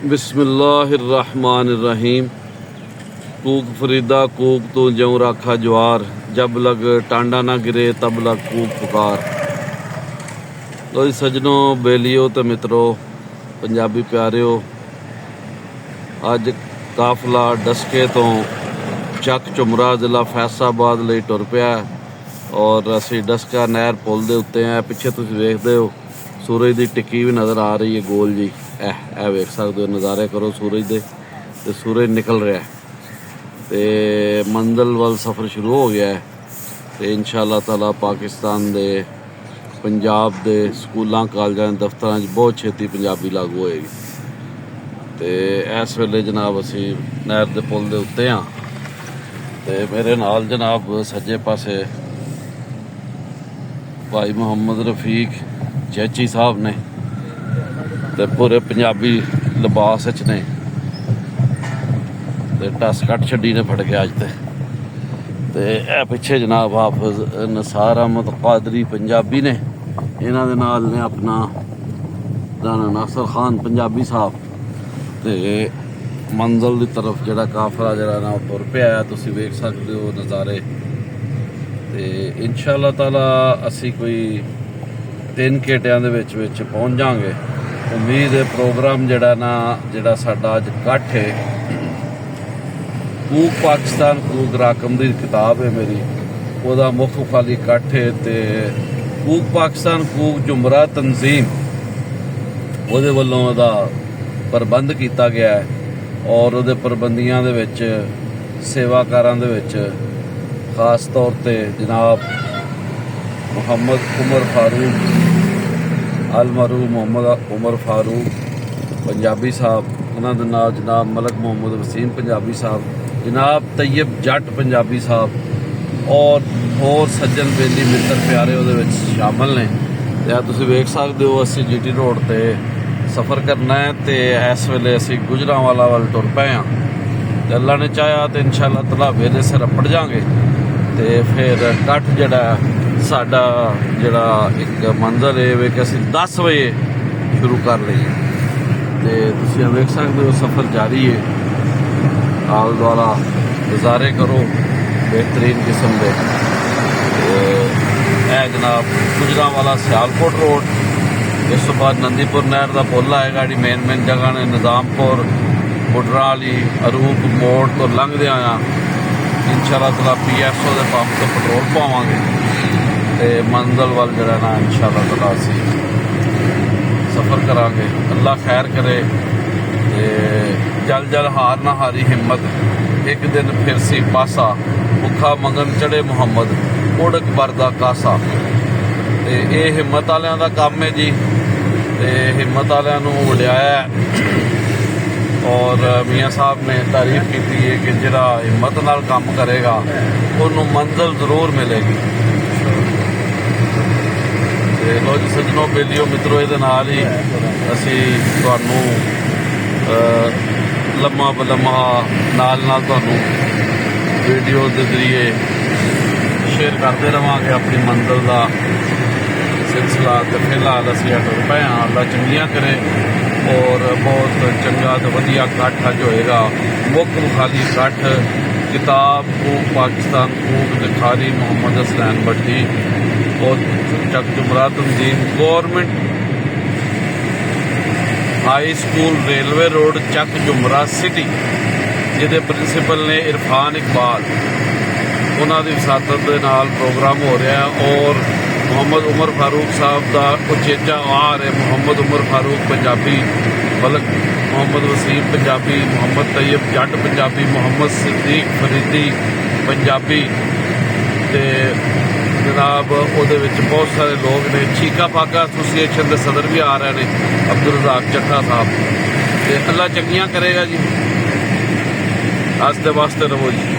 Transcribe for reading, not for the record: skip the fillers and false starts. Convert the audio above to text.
बिस्मिल्लाहिर्रहमानिर्रहीम। कूक फरीदा कूक तो ज्यों राखा जवार, जब लग टांडा ना गिरे तब लग कूक पुकार। लो जी सजनों, बेलियो तो मित्रों, पंजाबी प्यारिओ, अज काफला डस्के तो ਚੱਕ ਝੁਮਰਾ ਜ਼ਿਲ੍ਹਾ ਫੈਸਲਾਬਾਦ ਲਈ ਟੁਰ ਪਿਆ ਔਰ ਅਸੀਂ ਡਸਕਾ ਨਹਿਰ ਪੁਲ ਦੇ ਉੱਤੇ ਆ। ਪਿੱਛੇ ਤੁਸੀਂ ਵੇਖਦੇ ਹੋ ਸੂਰਜ ਦੀ ਟਿੱਕੀ ਵੀ ਨਜ਼ਰ ਆ ਰਹੀ ਹੈ ਗੋਲ ਜੀ। ਇਹ ਵੇਖ ਸਕਦੇ ਹੋ, ਨਜ਼ਾਰੇ ਕਰੋ ਸੂਰਜ ਦੇ, ਤੇ ਸੂਰਜ ਨਿਕਲ ਰਿਹਾ ਤੇ ਮੰਜ਼ਿਲ ਵੱਲ ਸਫ਼ਰ ਸ਼ੁਰੂ ਹੋ ਗਿਆ ਹੈ। ਤੇ ਇਨਸ਼ਾ ਅੱਲਾਹ ਤਾਲਾ ਪਾਕਿਸਤਾਨ ਦੇ ਪੰਜਾਬ ਦੇ ਸਕੂਲਾਂ ਕਾਲਜਾਂ ਦਫ਼ਤਰਾਂ 'ਚ ਬਹੁਤ ਛੇਤੀ ਪੰਜਾਬੀ ਲਾਗੂ ਹੋਏਗੀ। ਤੇ ਇਸ ਵੇਲੇ ਜਨਾਬ ਅਸੀਂ ਨਹਿਰ ਦੇ ਪੁਲ ਦੇ ਉੱਤੇ ਹਾਂ ਤੇ ਮੇਰੇ ਨਾਲ ਜਨਾਬ ਸੱਜੇ ਪਾਸੇ ਭਾਈ ਮੁਹੰਮਦ ਰਫੀਕ ਚੈਚੀ ਸਾਹਿਬ ਨੇ ਤੇ ਪੂਰੇ ਪੰਜਾਬੀ ਲਿਬਾਸ ਵਿੱਚ ਨੇ ਤੇ ਟਸ ਕੱਟ ਛੱਡੀ ਨੇ ਫੜ ਕੇ ਅੱਜ ਤੇ ਇਹ ਪਿੱਛੇ ਜਨਾਬ ਹਾਫਿਜ਼ ਨਸਾਰ ਅਹਿਮਦ ਕਾਦਰੀ ਪੰਜਾਬੀ ਨੇ, ਇਹਨਾਂ ਦੇ ਨਾਲ ਨੇ ਆਪਣਾ ਰਾਣਾ ਨਾਸਰ ਖਾਨ ਪੰਜਾਬੀ ਸਾਹਿਬ। ਤੇ ਮੰਜ਼ਿਲ ਦੀ ਤਰਫ ਜਿਹੜਾ ਕਾਫਲਾ ਜਿਹੜਾ ਨਾ ਤੁਰ ਪਿਆ, ਤੁਸੀਂ ਵੇਖ ਸਕਦੇ ਹੋ ਨਜ਼ਾਰੇ। ਤੇ ਇਨਸ਼ਾ ਅੱਲਾਹ ਤਾਲਾ ਅਸੀਂ ਕੋਈ 3 ਘੰਟਿਆਂ ਦੇ ਵਿੱਚ ਪਹੁੰਚ ਜਾਵਾਂਗੇ। ਉਮੀਦ ਹੈ ਪ੍ਰੋਗਰਾਮ ਜਿਹੜਾ ਸਾਡਾ ਅੱਜ ਇਕੱਠ ਹੈ, ਕੂਕ ਪਾਕਿਸਤਾਨ ਕੂਕ ਰਾਕਮ ਦੀ ਕਿਤਾਬ ਹੈ ਮੇਰੀ, ਉਹਦਾ ਮੁੱਖ ਖਾਲੀ ਇਕੱਠ ਹੈ। ਤੇ ਕੂਕ ਪਾਕਿਸਤਾਨ ਕੂਕ ਝੁਮਰਾ ਤਨਜ਼ੀਮ ਉਹਦੇ ਵੱਲੋਂ ਉਹਦਾ ਪ੍ਰਬੰਧ ਕੀਤਾ ਗਿਆ ਹੈ ਔਰ ਉਹਦੇ ਪ੍ਰਬੰਧੀਆਂ ਦੇ ਵਿੱਚ ਸੇਵਾਕਾਰਾਂ ਦੇ ਵਿੱਚ ਖਾਸ ਤੌਰ ਤੇ ਜਨਾਬ ਮੁਹੰਮਦ ਉਮਰ ਫਾਰੂਕ ਅਲਮਰੂ ਮੁਹੰਮਦ ਉਮਰ ਫਾਰੂਕ ਪੰਜਾਬੀ ਸਾਹਿਬ, ਉਹਨਾਂ ਦੇ ਨਾਲ ਜਨਾਬ ਮਲਕ ਮੁਹੰਮਦ ਵਸੀਮ ਪੰਜਾਬੀ ਸਾਹਿਬ, ਜਨਾਬ ਤੈयब ਜੱਟ ਪੰਜਾਬੀ ਸਾਹਿਬ ਔਰ ਹੋਰ ਸੱਜਣ ਬੇਲੀ ਮਿੱਤਰ ਪਿਆਰੇ ਉਹਦੇ ਵਿੱਚ ਸ਼ਾਮਲ ਨੇ। ਤੇ ਆ ਤੁਸੀਂ ਵੇਖ ਸਕਦੇ ਹੋ ਅਸੀਂ GT ਰੋਡ ਤੇ ਸਫ਼ਰ ਕਰਨਾ ਹੈ ਤੇ ਇਸ ਵੇਲੇ ਅਸੀਂ ਗੁਜਰਾਂਵਾਲਾ ਵੱਲ ਟੁਰ ਪਏ ਹਾਂ। ਤੇ ਅੱਲਾ ਨੇ ਚਾਹਿਆ ਤੇ ਇਨਸ਼ਾ ਅੱਲਾਹ ਤਾਲਾ ਵੇਲੇ ਸਿਰ ਅੱਪੜ ਜਾਵਾਂਗੇ ਤੇ ਫਿਰ ਇਕੱਠ ਸਾਡਾ ਇੱਕ ਮੰਜ਼ਿਲ ਹੈ ਵੇ ਕਿ ਅਸੀਂ 10 ਵਜੇ ਸ਼ੁਰੂ ਕਰ ਲਈਏ। ਤੇ ਤੁਸੀਂ ਵੇਖ ਸਕਦੇ ਹੋ ਸਫ਼ਰ ਜਾਰੀ ਹੈ, ਆਲ ਦੁਆਲਾ ਨਜ਼ਾਰੇ ਕਰੋ ਬਿਹਤਰੀਨ ਕਿਸਮ ਦੇ। ਇਹ ਜਨਾਬ ਗੁਜਰਾਂਵਾਲਾ ਸਿਆਲਕੋਟ ਰੋਡ, ਇਸ ਤੋਂ ਬਾਅਦ ਨੰਦੀਪੁਰ ਨਹਿਰ ਦਾ ਪੁੱਲ ਆਏਗਾ। ਜਿਹੜੀ ਮੇਨ ਜਗ੍ਹਾ ਨੇ ਨਿਜ਼ਾਮਪੁਰ ਬੁੱਢਰਾ ਵਾਲੀ ਅਰੂਪ ਮੋੜ ਤੋਂ ਲੰਘਦਿਆਂ ਆ ਇਨਸ਼ਾ ਅੱਲਾਹ ਤਾਲਾ PSO ਦੇ ਪੰਪ ਤੋਂ ਪੈਟਰੋਲ ਪਾਵਾਂਗੇ ਤੇ ਮੰਜ਼ਿਲ ਵੱਲ ਨਾ ਇਨਸ਼ਾ ਅੱਲਾਹ ਤਾਲਾ ਅਸੀਂ ਸਫ਼ਰ ਕਰਾਂਗੇ। ਅੱਲਾ ਖੈਰ ਕਰੇ ਤੇ ਜਲ ਹਾਰ ਨਾ ਹਾਰੀ ਹਿੰਮਤ, ਇੱਕ ਦਿਨ ਫਿਰ ਸੀ ਪਾਸਾ, ਭੁੱਖਾ ਮੰਗਣ ਚੜੇ ਮੁਹੰਮਦ ਉੜਕ ਵਰਦਾ ਕਾਸਾ। ਤੇ ਇਹ ਹਿੰਮਤ ਵਾਲਿਆਂ ਦਾ ਕੰਮ ਹੈ ਜੀ, ਤੇ ਹਿੰਮਤ ਵਾਲਿਆਂ ਨੂੰ ਵਡਿਆਇਆ ਔਰ ਮੀਆਂ ਸਾਹਿਬ ਨੇ ਤਾਰੀਫ ਕੀਤੀ ਹੈ ਕਿ ਜਿਹੜਾ ਹਿੰਮਤ ਨਾਲ ਕੰਮ ਕਰੇਗਾ ਉਹਨੂੰ ਮੰਜ਼ਿਲ ਜ਼ਰੂਰ ਮਿਲੇਗੀ। ਤੇ ਲੋ ਜੀ ਸੱਜਣੋ ਬੇਲੀਓ ਮਿੱਤਰੋ, ਇਹਦੇ ਨਾਲ ਹੀ ਅਸੀਂ ਤੁਹਾਨੂੰ ਲੰਮਾ ਨਾਲ ਤੁਹਾਨੂੰ ਵੀਡੀਓ ਦੇ ਜ਼ਰੀਏ ਸ਼ੇਅਰ ਕਰਦੇ ਰਹਾਂਗੇ ਆਪਣੀ ਮੰਜ਼ਿਲ ਦਾ ਸਿਲਸਿਲਾ। ਤੇ ਫਿਲਹਾਲ ਅਸੀਂ ਟੁਰ ਪਏ ਹਾਂ। ਅੱਲਾ ਚੰਗੀਆਂ ਕਰੇ ਔਰ ਬਹੁਤ ਚੰਗਾ ਤੇ ਵਧੀਆ ਇਕੱਠ ਅੱਜ ਹੋਏਗਾ। ਮੁੱਖ ਖਾਲੀ ਇਕੱਠ ਕਿਤਾਬ ਕੂਕ ਪਾਕਿਸਤਾਨ ਕੂਕ ਲਿਖਾਰੀ ਮੁਹੰਮਦ ਹਸਨੈਨ ਭੱਟੀ ਔਰ ਚੱਕ ਝੁਮਰਾ ਤਨਜ਼ੀਮ, government high school railway road Chak Jhumra city, ਜਿਹਦੇ ਪ੍ਰਿੰਸੀਪਲ ਨੇ ਇਰਫਾਨ ਇਕਬਾਲ, ਉਹਨਾਂ ਦੀ ਵਿਸਾਤਤ ਦੇ ਨਾਲ ਪ੍ਰੋਗਰਾਮ ਹੋ ਰਿਹਾ ਔਰ ਮੁਹੰਮਦ ਉਮਰ ਫਾਰੂਕ ਸਾਹਿਬ ਦਾ ਉਚੇਚਾ ਆਰ ਹੈ। ਮੁਹੰਮਦ ਉਮਰ ਫਾਰੂਕ ਪੰਜਾਬੀ, ਮਲਕ ਮੁਹੰਮਦ ਵਸੀਮ ਪੰਜਾਬੀ, ਮੁਹੰਮਦ ਤैयब ਜੱਟ ਪੰਜਾਬੀ, ਮੁਹੰਮਦ ਸਿੱਦੀਕ ਫਰੀਦੀ ਪੰਜਾਬੀ ਤੇ ਜਨਾਬ ਉਹਦੇ ਵਿੱਚ ਬਹੁਤ ਸਾਰੇ ਲੋਕ ਨੇ। ਚੀਕਾ ਫਾਕਾ ਐਸੋਸੀਏਸ਼ਨ ਦੇ ਸਦਰ ਵੀ ਆ ਰਹੇ ਨੇ, ਅਬਦੁਲ ਰਜ਼ਾਕ ਚੱਠਾ ਸਾਹਿਬ। ਤੇ ਅੱਲਾ ਚੰਗੀਆਂ ਕਰੇਗਾ ਜੀ। ਅੱਜ ਦੇ ਵਾਸਤੇ ਰਹੋ ਜੀ।